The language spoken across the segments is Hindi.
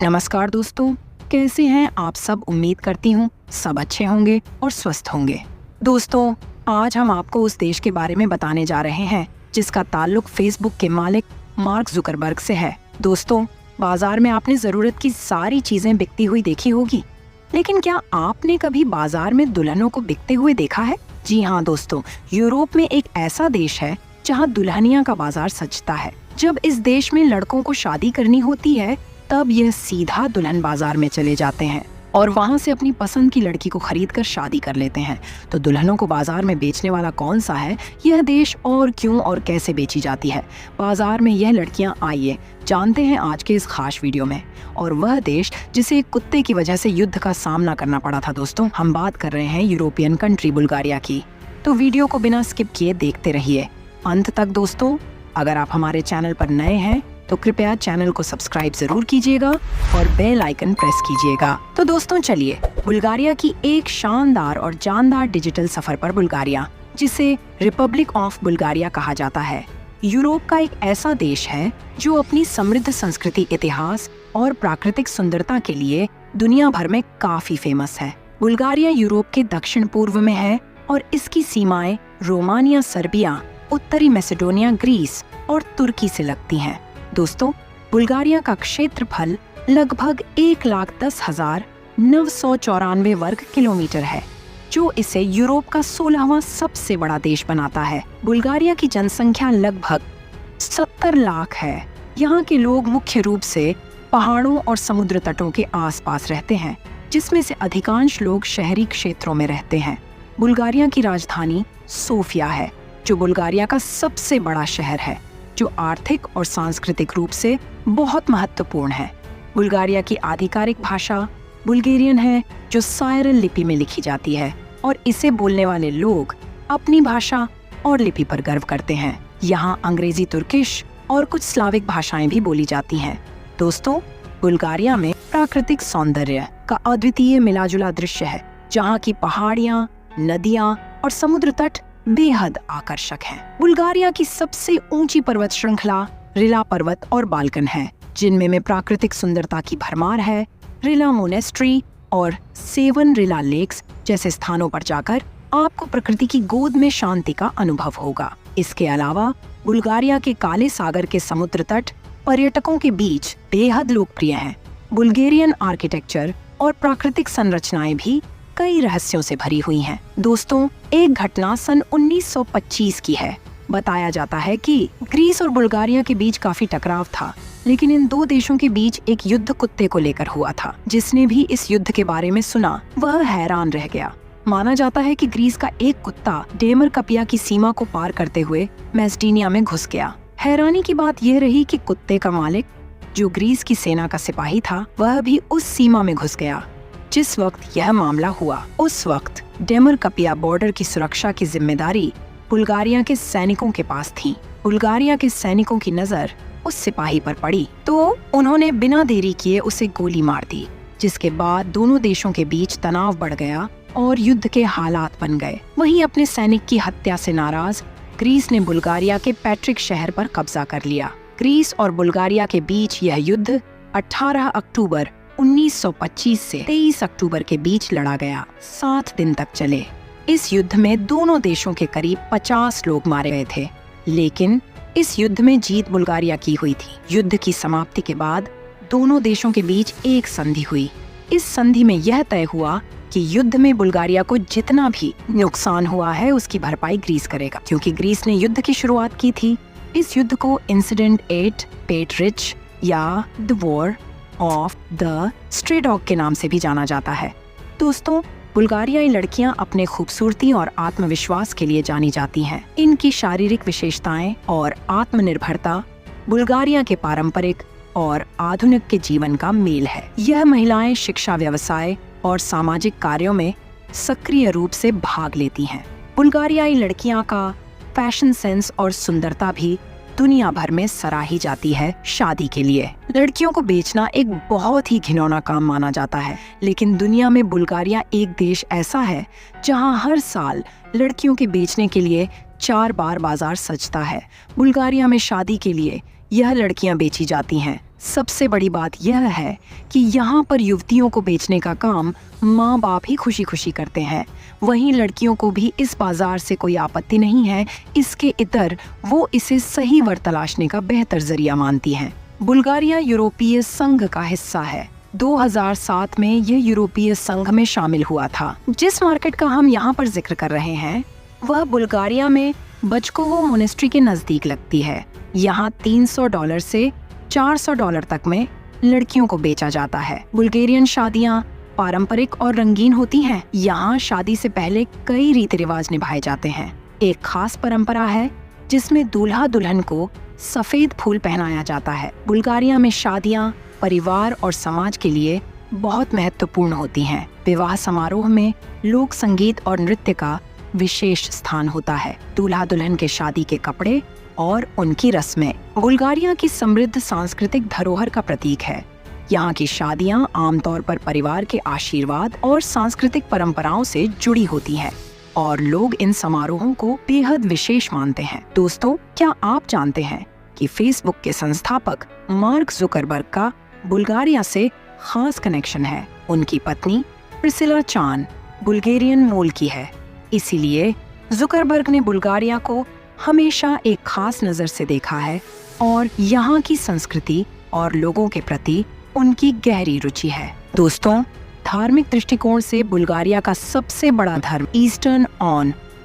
नमस्कार दोस्तों, कैसे हैं आप सब। उम्मीद करती हूँ सब अच्छे होंगे और स्वस्थ होंगे। दोस्तों, आज हम आपको उस देश के बारे में बताने जा रहे हैं जिसका ताल्लुक फेसबुक के मालिक मार्क जुकरबर्ग से है। दोस्तों, बाजार में आपने जरूरत की सारी चीजें बिकती हुई देखी होगी, लेकिन क्या आपने कभी बाजार में दुल्हनों को बिकते हुए देखा है? जी हाँ दोस्तों, यूरोप में एक ऐसा देश है जहाँ दुल्हनिया का बाजार सजता है। जब इस देश में लड़कों को शादी करनी होती है तब यह सीधा दुल्हन बाजार में चले जाते हैं और वहां से अपनी पसंद की लड़की को खरीद कर शादी कर लेते हैं। तो दुल्हनों को बाजार में बेचने वाला कौन सा है, यह देश और क्यों और कैसे बेची जाती है बाजार में यह लड़कियां, आइए जानते हैं आज के इस खास वीडियो में। और वह देश जिसे एक कुत्ते की वजह से युद्ध का सामना करना पड़ा था। दोस्तों, हम बात कर रहे हैं यूरोपियन कंट्री बुल्गारिया की। तो वीडियो को बिना स्किप किए देखते रहिए अंत तक। दोस्तों, अगर आप हमारे चैनल पर नए हैं तो कृपया चैनल को सब्सक्राइब जरूर कीजिएगा और बेल आइकन प्रेस कीजिएगा। तो दोस्तों चलिए, बुल्गारिया की एक शानदार और जानदार डिजिटल सफर पर। बुल्गारिया, जिसे रिपब्लिक ऑफ बुल्गारिया कहा जाता है, यूरोप का एक ऐसा देश है जो अपनी समृद्ध संस्कृति, इतिहास और प्राकृतिक सुंदरता के लिए दुनिया भर में काफी फेमस है। बुल्गारिया यूरोप के दक्षिण पूर्व में है और इसकी सीमाएं रोमानिया, सर्बिया, उत्तरी मैसेडोनिया, ग्रीस और तुर्की से लगती हैं। दोस्तों, बुल्गारिया का क्षेत्रफल लगभग 1,10,994 वर्ग किलोमीटर है, जो इसे यूरोप का 16वां सबसे बड़ा देश बनाता है। बुल्गारिया की जनसंख्या लगभग 70 लाख है। यहाँ के लोग मुख्य रूप से पहाड़ों और समुद्र तटों के आसपास रहते हैं, जिसमें से अधिकांश लोग शहरी क्षेत्रों में रहते हैं। बुल्गारिया की राजधानी सोफिया है, जो बुल्गारिया का सबसे बड़ा शहर है, जो आर्थिक और सांस्कृतिक रूप से बहुत महत्वपूर्ण है। बुल्गारिया की आधिकारिक भाषा बुल्गेरियन है, जो सायरल लिपि में लिखी जाती है और इसे बोलने वाले लोग अपनी भाषा और लिपि पर गर्व करते हैं। यहाँ अंग्रेजी, तुर्किश और कुछ स्लाविक भाषाएं भी बोली जाती हैं। दोस्तों, बुल्गारिया में प्राकृतिक सौंदर्य का अद्वितीय मिलाजुला दृश्य है, जहाँ की पहाड़ियाँ, नदियाँ और समुद्र तट बेहद आकर्षक हैं। बुल्गारिया की सबसे ऊंची पर्वत श्रृंखला रिला पर्वत और बाल्कन है, जिनमें में प्राकृतिक सुंदरता की भरमार है। रिला मोनेस्ट्री और सेवन रिला लेक्स जैसे स्थानों पर जाकर आपको प्रकृति की गोद में शांति का अनुभव होगा। इसके अलावा बुल्गारिया के काले सागर के समुद्र तट पर्यटकों के बीच बेहद लोकप्रिय हैं। बुल्गेरियन आर्किटेक्चर और प्राकृतिक संरचनाएं भी कई रहस्यों से भरी हुई हैं। दोस्तों, एक घटना सन 1925 की है। बताया जाता है कि ग्रीस और बुल्गारिया के बीच काफी टकराव था, लेकिन इन दो देशों के बीच एक युद्ध कुत्ते को लेकर हुआ था। जिसने भी इस युद्ध के बारे में सुना वह हैरान रह गया। माना जाता है कि ग्रीस का एक कुत्ता डेमरकपिया की सीमा को पार करते हुए मैस्डीनिया में घुस गया। हैरानी की बात यह रही कि कुत्ते का मालिक, जो ग्रीस की सेना का सिपाही था, वह भी उस सीमा में घुस गया। जिस वक्त यह मामला हुआ, उस वक्त डेमरकपिया बॉर्डर की सुरक्षा की जिम्मेदारी बुल्गारिया के सैनिकों के पास थी। बुल्गारिया के सैनिकों की नजर उस सिपाही पर पड़ी तो उन्होंने बिना देरी किए उसे गोली मार दी, जिसके बाद दोनों देशों के बीच तनाव बढ़ गया और युद्ध के हालात बन गए। वहीं अपने सैनिक की हत्या से नाराज ग्रीस ने बुल्गारिया के पैट्रिक शहर पर कब्जा कर लिया। ग्रीस और बुल्गारिया के बीच यह युद्ध 18 अक्टूबर 1925 से 23 अक्टूबर के बीच लड़ा गया। 7 दिन तक चले। इस युद्ध में दोनों देशों के करीब 50 लोग मारे गए थे, लेकिन इस युद्ध में जीत बुल्गारिया की हुई थी। युद्ध की समाप्ति के बाद दोनों देशों के बीच एक संधि हुई। इस संधि में यह तय हुआ कि युद्ध में बुल्गारिया को जितना भी नुकसान हुआ है उसकी भरपाई ग्रीस करेगा, क्योंकि ग्रीस ने युद्ध की शुरुआत की थी। इस युद्ध को इंसिडेंट 8 पेट्रिच या the war of the stray dog के नाम से भी जाना जाता है। दोस्तों, बुल्गारियाई लड़कियां अपने खूबसूरती और आत्मविश्वास के लिए जानी जाती हैं। इनकी शारीरिक विशेषताएं और आत्मनिर्भरता बुल्गारिया के पारंपरिक और आधुनिक के जीवन का मेल है। यह महिलाएं शिक्षा, व्यवसाय और सामाजिक कार्यों में सक्रिय रूप से भाग लेती हैं। बुल्गारियाई लड़कियां का फैशन सेंस और सुंदरता भी दुनिया भर में सराही जाती है शादी के लिए। लड़कियों को बेचना एक बहुत ही घिनौना काम माना जाता है, लेकिन दुनिया में बुल्गारिया एक देश ऐसा है जहां हर साल लड़कियों के बेचने के लिए 4 बार बाजार सजता है। बुल्गारिया में शादी के लिए यह लड़कियां बेची जाती हैं। सबसे बड़ी बात यह है कि यहाँ पर युवतियों को बेचने का काम माँ बाप ही खुशी खुशी करते हैं। वहीं लड़कियों को भी इस बाजार से कोई आपत्ति नहीं है। इसके इतर वो इसे सही वर तलाशने का बेहतर जरिया मानती हैं। बुल्गारिया यूरोपीय संघ का हिस्सा है। 2007 में यह यूरोपीय संघ में शामिल हुआ था। जिस मार्केट का हम यहाँ पर जिक्र कर रहे हैं वह बुल्गारिया में बचकोवो मोनेस्ट्री के नजदीक लगती है। यहाँ $300 से $400 तक में लड़कियों को बेचा जाता है। बुल्गेरियन शादियाँ पारंपरिक और रंगीन होती हैं। यहाँ शादी से पहले कई रीति रिवाज निभाए जाते हैं। एक खास परंपरा है जिसमें दूल्हा दुल्हन को सफेद फूल पहनाया जाता है। बुल्गारिया में शादियाँ परिवार और समाज के लिए बहुत महत्वपूर्ण होती हैं। विवाह समारोह में लोक संगीत और नृत्य का विशेष स्थान होता है। दूल्हा दुल्हन के शादी के कपड़े और उनकी रस्में बुल्गारिया की समृद्ध सांस्कृतिक धरोहर का प्रतीक है। यहाँ की शादियाँ आमतौर पर परिवार के आशीर्वाद और सांस्कृतिक परंपराओं से जुड़ी होती हैं और लोग इन समारोहों को बेहद विशेष मानते हैं। दोस्तों, क्या आप जानते हैं कि फेसबुक के संस्थापक मार्क जुकरबर्ग का बुल्गारिया से खास कनेक्शन है। उनकी पत्नी प्रिसिला चान बुल्गेरियन मूल की है। इसीलिए जुकरबर्ग ने बुल्गारिया को हमेशा एक खास नजर से देखा है और यहाँ की संस्कृति और लोगों के प्रति उनकी गहरी रुचि है। दोस्तों, धार्मिक दृष्टिकोण से बुल्गारिया का सबसे बड़ा धर्म ईस्टर्न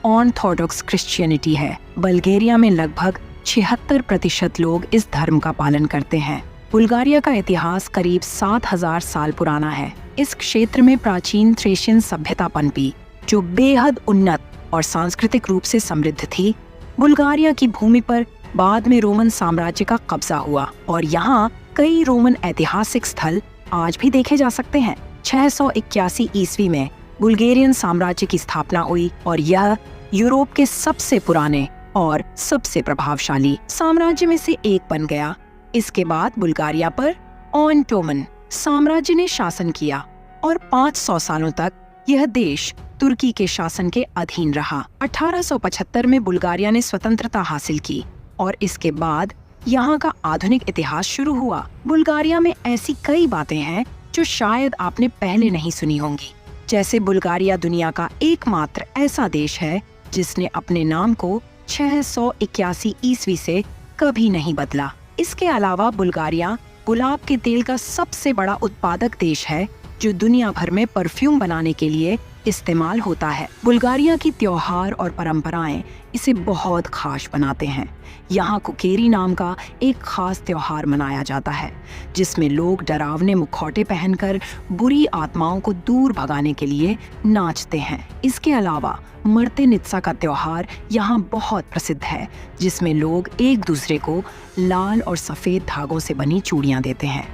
ऑर्थोडॉक्स क्रिश्चियनिटी है। बल्गेरिया में लगभग 76% लोग इस धर्म का पालन करते हैं। बुल्गारिया का इतिहास करीब 7000 साल पुराना है। इस क्षेत्र में प्राचीन थ्रेशियन सभ्यता पनपी जो बेहद उन्नत और सांस्कृतिक रूप से समृद्ध थी। बुल्गारिया की भूमि पर बाद में रोमन साम्राज्य का कब्जा हुआ और यहाँ कई रोमन ऐतिहासिक स्थल आज भी देखे जा सकते हैं। 681 ईस्वी में बुल्गेरियन साम्राज्य की स्थापना हुई और यह यूरोप के सबसे पुराने और सबसे प्रभावशाली साम्राज्य में से एक बन गया। इसके बाद बुल्गारिया पर ओटोमन साम्राज्य ने शासन किया और 500 सालों तक यह देश तुर्की के शासन के अधीन रहा। 1875 में बुल्गारिया ने स्वतंत्रता हासिल की और इसके बाद यहाँ का आधुनिक इतिहास शुरू हुआ। बुल्गारिया में ऐसी कई बातें हैं जो शायद आपने पहले नहीं सुनी होंगी। जैसे बुल्गारिया दुनिया का एकमात्र ऐसा देश है जिसने अपने नाम को 681 ईस्वी से कभी नहीं बदला। इसके अलावा बुल्गारिया गुलाब के तेल का सबसे बड़ा उत्पादक देश है जो दुनिया भर में परफ्यूम बनाने के लिए इस्तेमाल होता है। बुल्गारिया की त्योहार और परंपराएं इसे बहुत खास बनाते हैं। यहाँ कुकेरी नाम का एक खास त्योहार मनाया जाता है जिसमें लोग डरावने मुखौटे पहनकर बुरी आत्माओं को दूर भगाने के लिए नाचते हैं। इसके अलावा मर्तेनित्सा का त्योहार यहाँ बहुत प्रसिद्ध है जिसमें लोग एक दूसरे को लाल और सफेद धागों से बनी चूड़ियाँ देते हैं।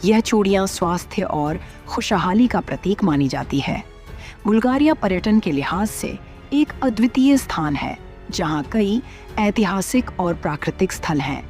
यह चूड़ियाँ स्वास्थ्य और खुशहाली का प्रतीक मानी जाती है। बुल्गारिया पर्यटन के लिहाज से एक अद्वितीय स्थान है जहाँ कई ऐतिहासिक और प्राकृतिक स्थल हैं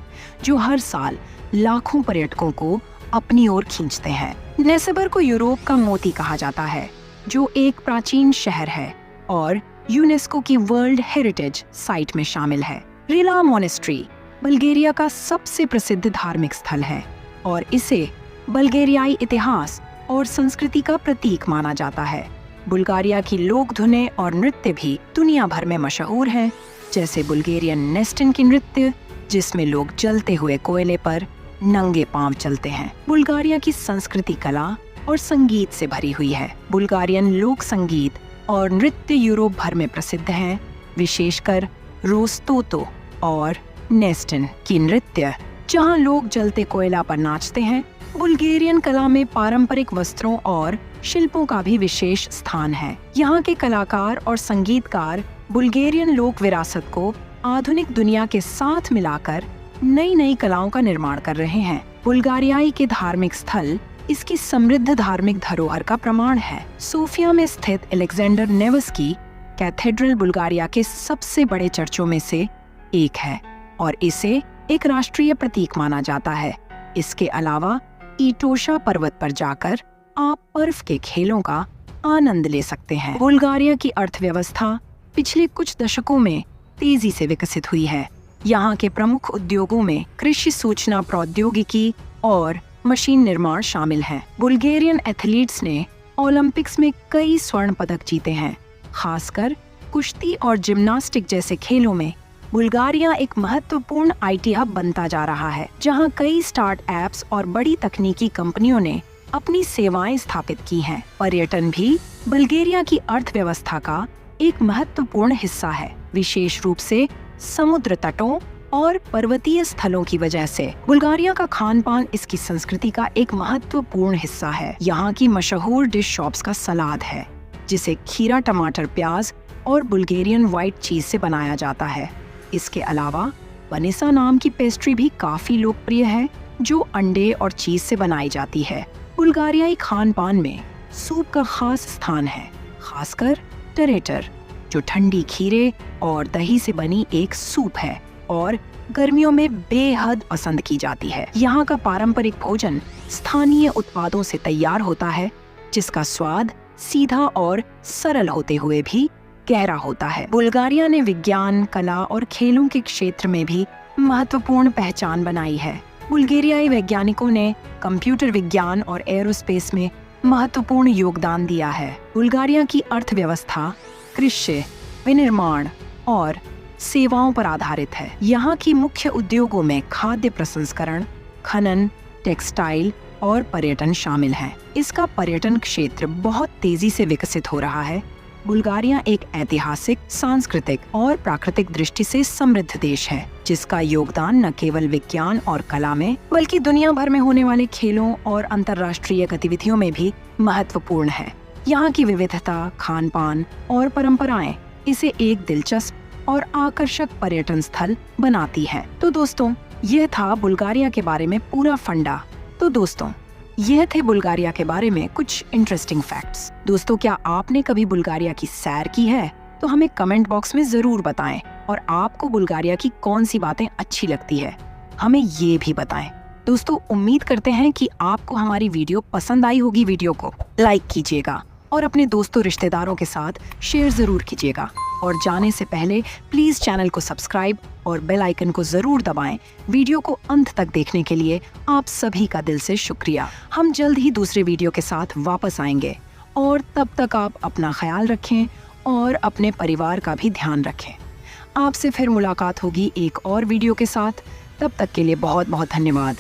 जो हर साल लाखों पर्यटकों को अपनी ओर खींचते हैं। नेसेबर को यूरोप का मोती कहा जाता है जो एक प्राचीन शहर है और यूनेस्को की वर्ल्ड हेरिटेज साइट में शामिल है। रिला मोनेस्ट्री बल्गेरिया का सबसे प्रसिद्ध धार्मिक स्थल है और इसे बल्गेरियाई इतिहास और संस्कृति का प्रतीक माना जाता है। बुल्गारिया की लोक धुनें और नृत्य भी दुनिया भर में मशहूर हैं, जैसे बुल्गेरियन नेस्टिन की नृत्य जिसमें लोग जलते हुए कोयले पर नंगे पांव चलते हैं। बुल्गारिया की संस्कृति कला और संगीत से भरी हुई है। बुल्गारियन लोक संगीत और नृत्य यूरोप भर में प्रसिद्ध हैं, विशेषकर रोस्तोतो और नेस्टिन की नृत्य जहां लोग जलते कोयला पर नाचते हैं। बुल्गेरियन कला में पारंपरिक वस्त्रों और शिल्पों का भी विशेष स्थान है। यहाँ के कलाकार और संगीतकार बुल्गेरियन लोक विरासत को आधुनिक दुनिया के साथ मिलाकर नई नई कलाओं का निर्माण कर रहे हैं। बुल्गारियाई के धार्मिक स्थल इसकी समृद्ध धार्मिक धरोहर का प्रमाण है। सोफिया में स्थित अलेक्जेंडर नेवस्की कैथेड्रल बुल्गारिया के सबसे बड़े चर्चों में से एक है और इसे एक राष्ट्रीय प्रतीक माना जाता है। इसके अलावा ईटोशा पर्वत पर जाकर आप बर्फ के खेलों का आनंद ले सकते हैं। बुल्गारिया की अर्थव्यवस्था पिछले कुछ दशकों में तेजी से विकसित हुई है। यहाँ के प्रमुख उद्योगों में कृषि, सूचना प्रौद्योगिकी, और मशीन निर्माण शामिल हैं। बुल्गारियन एथलीट्स ने ओलंपिक्स में कई स्वर्ण पदक जीते हैं। खासकर कुश्ती और जिम्नास्टिक जैसे खेलों में बुल्गारिया एक महत्वपूर्ण आईटी हब बनता जा रहा है, जहां कई स्टार्टअप्स और बड़ी तकनीकी कंपनियों ने अपनी सेवाएं स्थापित की हैं। पर्यटन भी बुल्गारिया की अर्थव्यवस्था का एक महत्वपूर्ण हिस्सा है, विशेष रूप से समुद्र तटों और पर्वतीय स्थलों की वजह से। बुल्गारिया का खान पान इसकी संस्कृति का एक महत्वपूर्ण हिस्सा है। यहाँ की मशहूर डिश शॉप्स का सलाद है, जिसे खीरा, टमाटर, प्याज और बुल्गारियन व्हाइट चीज से बनाया जाता है। इसके अलावा वनिसा नाम की पेस्ट्री भी काफी लोकप्रिय है, जो अंडे और चीज से बनाई जाती है। बुल्गारियाई खान पान में सूप का खास स्थान है, खासकर टरेटर, जो ठंडी खीरे और दही से बनी एक सूप है और गर्मियों में बेहद पसंद की जाती है। यहाँ का पारंपरिक भोजन स्थानीय उत्पादों से तैयार होता है, जिसका स्वाद सीधा और सरल होते हुए भी गहरा होता है। बुल्गारिया ने विज्ञान, कला और खेलों के क्षेत्र में भी महत्वपूर्ण पहचान बनाई है। बुल्गारियाई वैज्ञानिकों ने कंप्यूटर विज्ञान और एरोस्पेस में महत्वपूर्ण योगदान दिया है। बुल्गारिया की अर्थव्यवस्था कृषि, विनिर्माण और सेवाओं पर आधारित है। यहाँ की मुख्य उद्योगों में खाद्य प्रसंस्करण, खनन, टेक्सटाइल और पर्यटन शामिल हैं। इसका पर्यटन क्षेत्र बहुत तेजी से विकसित हो रहा है। बुल्गारिया एक ऐतिहासिक, सांस्कृतिक और प्राकृतिक दृष्टि से समृद्ध देश है, जिसका योगदान न केवल विज्ञान और कला में, बल्कि दुनिया भर में होने वाले खेलों और अंतर्राष्ट्रीय गतिविधियों में भी महत्वपूर्ण है। यहाँ की विविधता, खान पान और परंपराएं इसे एक दिलचस्प और आकर्षक पर्यटन स्थल बनाती हैं। तो दोस्तों, यह था बुल्गारिया के बारे में पूरा फंडा। तो दोस्तों, यह थे बुल्गारिया के बारे में कुछ इंटरेस्टिंग फैक्ट्स। दोस्तों, क्या आपने कभी बुल्गारिया की सैर की है? तो हमें कमेंट बॉक्स में जरूर बताएं। और आपको बुल्गारिया की कौन सी बातें अच्छी लगती है, हमें ये भी बताएं। दोस्तों, उम्मीद करते हैं कि आपको हमारी वीडियो पसंद आई होगी। वीडियो को लाइक कीजिएगा और अपने दोस्तों, रिश्तेदारों के साथ शेयर जरूर कीजिएगा। और जाने से पहले प्लीज चैनल को सब्सक्राइब और बेल आइकन को जरूर दबाएं। वीडियो को अंत तक देखने के लिए आप सभी का दिल से शुक्रिया। हम जल्द ही दूसरे वीडियो के साथ वापस आएंगे, और तब तक आप अपना ख्याल रखें और अपने परिवार का भी ध्यान रखें। आपसे फिर मुलाकात होगी एक और वीडियो के साथ। तब तक के लिए बहुत बहुत धन्यवाद।